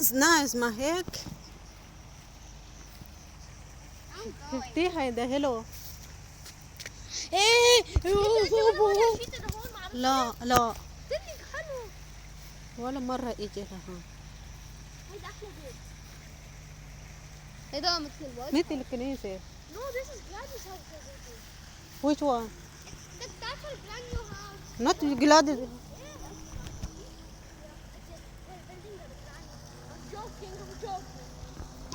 nice ما هيك. شفتيها ده هلو. ايه لا لا ولا مرة اجي لها. هيدا احلى بيت. هيدا مثل الوايت مثل الكنيسة. No, this is Gladys' house. Which one? That's our brand new house. Not Gladys. Yeah. We're building a brand new. I'm joking.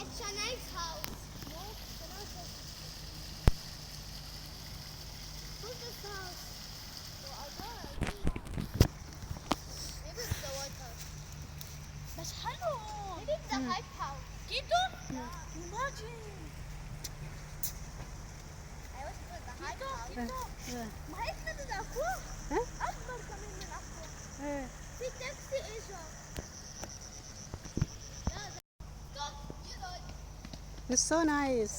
It's a nice house. No, it's a nice house. Who's this house? Well, I don't know. Maybe it's the white house. بس حلو. Maybe it's the white house. كيتو؟ Imagine. I wish it was the white house. ما هيك مثل أخوه. أكبر كمان من أخوه. في تاكسي إجا. It's so nice.